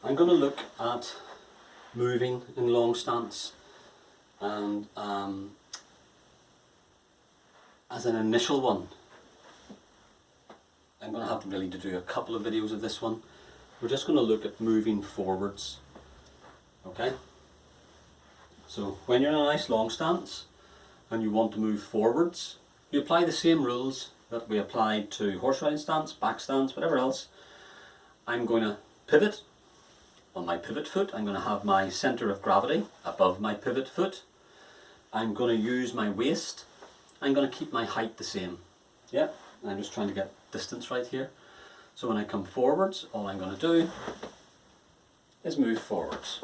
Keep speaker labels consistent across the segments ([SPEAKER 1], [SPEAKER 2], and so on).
[SPEAKER 1] I'm going to look at moving in long stance, and as an initial one, I'm going to have to really do a couple of videos of this one. We're just going to look at moving forwards. Okay? So when you're in a nice long stance and you want to move forwards, you apply the same rules that we applied to horse riding stance, back stance, whatever else. I'm going to pivot on my pivot foot. I'm going to have my centre of gravity above my pivot foot. I'm going to use my waist. I'm going to keep my height the same. Yeah, I'm just trying to get distance right here. So when I come forwards, all I'm going to do is move forwards.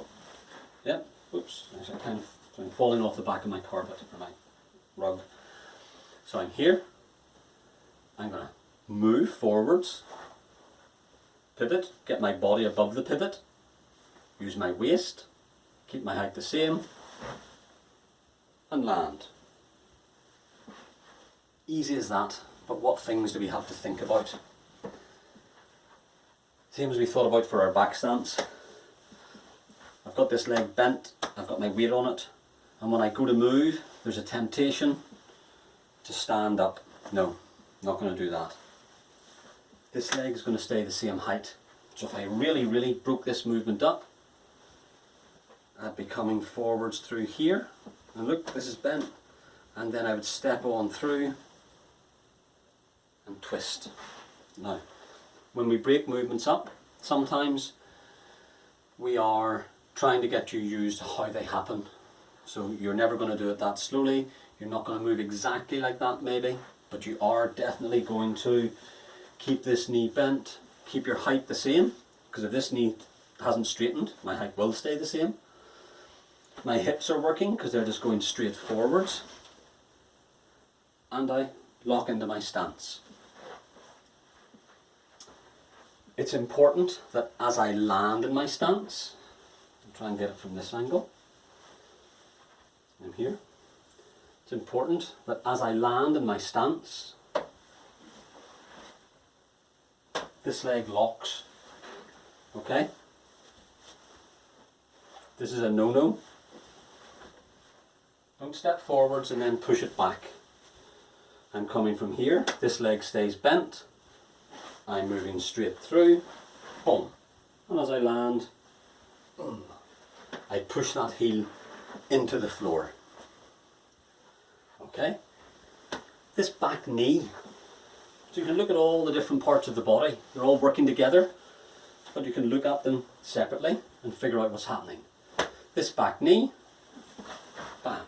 [SPEAKER 1] Yeah, oops, I'm falling off the back of my carpet or my rug. So I'm here. I'm going to move forwards, pivot, get my body above the pivot, use my waist, keep my height the same, and land. Easy as that, but what things do we have to think about? Same as we thought about for our back stance. I've got this leg bent, I've got my weight on it, and when I go to move, there's a temptation to stand up. No, not going to do that. This leg is going to stay the same height. So if I really broke this movement up, I'd be coming forwards through here, and look, this is bent, and then I would step on through and twist. Now, when we break movements up, sometimes we are trying to get you used to how they happen. So you're never going to do it that slowly, you're not going to move exactly like that maybe, but you are definitely going to keep this knee bent, keep your height the same, because if this knee hasn't straightened, my height will stay the same. My hips are working because they're just going straight forwards, and I lock into my stance. It's important that as I land in my stance, I'll try and get it from this angle, I'm here. It's important that as I land in my stance, this leg locks. Okay? This is a no-no. Don't step forwards and then push it back. I'm coming from here, this leg stays bent, I'm moving straight through, boom. And as I land, boom, I push that heel into the floor. Okay? This back knee, so you can look at all the different parts of the body, they're all working together, but you can look at them separately and figure out what's happening. This back knee, bam,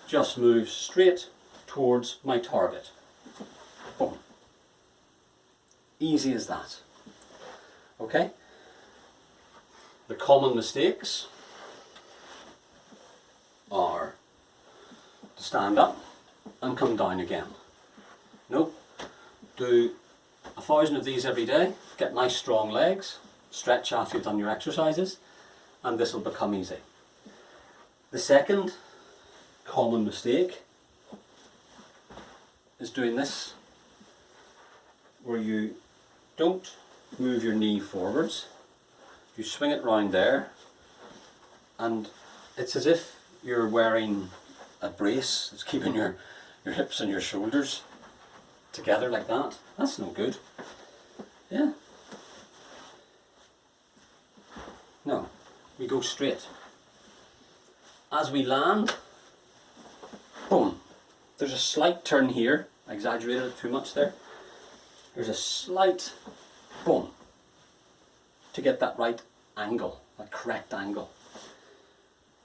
[SPEAKER 1] just moves straight towards my target. Boom. Easy as that. Okay? The common mistakes are to stand up and come down again. Nope. Do 1,000 of these every day, get nice strong legs, stretch after you've done your exercises, and this will become easy. The second common mistake is doing this, where you don't move your knee forwards, you swing it round there, and it's as if you're wearing a brace that's keeping your hips and your shoulders together like that. That's no good. Yeah. No, we go straight. As we land, boom. There's a slight turn here. I exaggerated it too much there. There's a slight boom to get that right angle, that correct angle.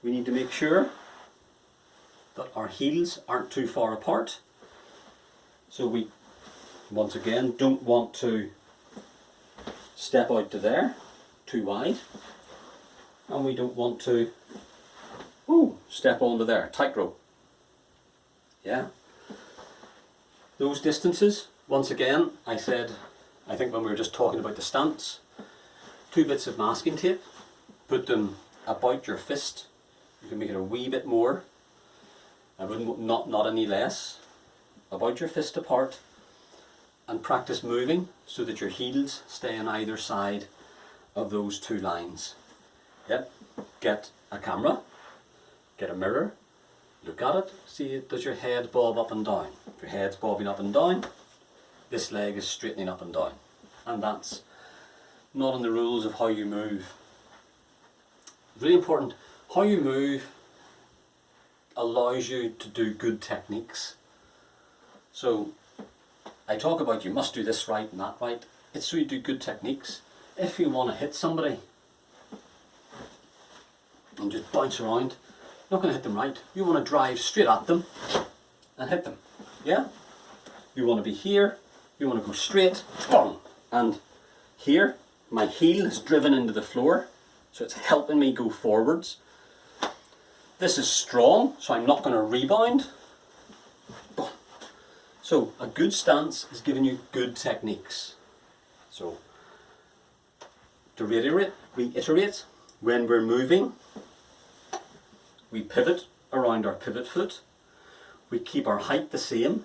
[SPEAKER 1] We need to make sure that our heels aren't too far apart. So we, once again, don't want to step out to there, too wide. And we don't want to step onto there, tightrope. Yeah. Those distances, once again, I said, I think when we were just talking about the stance, 2 bits of masking tape, put them about your fist. You can make it a wee bit more. I wouldn't, not any less. About your fist apart, and practice moving so that your heels stay on either side of those two lines. Yep, get a camera, get a mirror, look at it, see, does your head bob up and down? If your head's bobbing up and down, this leg is straightening up and down. And that's not in the rules of how you move. Really important, how you move allows you to do good techniques. So I talk about you must do this right and that right. It's so you do good techniques. If you want to hit somebody and just bounce around, you're not going to hit them right. You want to drive straight at them and hit them. Yeah? You want to be here, you want to go straight, boom, and here my heel is driven into the floor, so it's helping me go forwards. This is strong, so I'm not going to rebound. Boom. So a good stance is giving you good techniques. So to reiterate, when we're moving, we pivot around our pivot foot, we keep our height the same,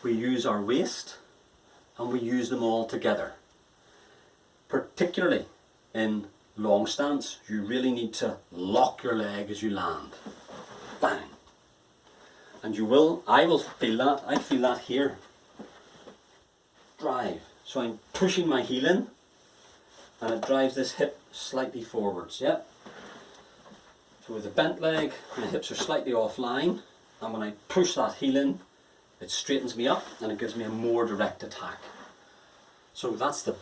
[SPEAKER 1] we use our waist, and we use them all together. Particularly in long stance, you really need to lock your leg as you land. Bang. And I will feel that, I feel that here. Drive. So I'm pushing my heel in, and it drives this hip slightly forwards, yeah? So with a bent leg, my hips are slightly offline, and when I push that heel in, it straightens me up and it gives me a more direct attack. So that's the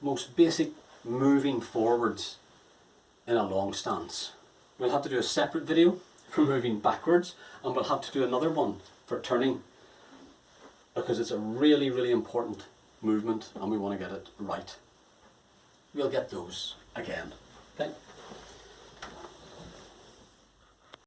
[SPEAKER 1] most basic moving forwards in a long stance. We'll have to do a separate video for moving backwards, and we'll have to do another one for turning, because it's a really, really important movement and we want to get it right. We'll get those again. Okay?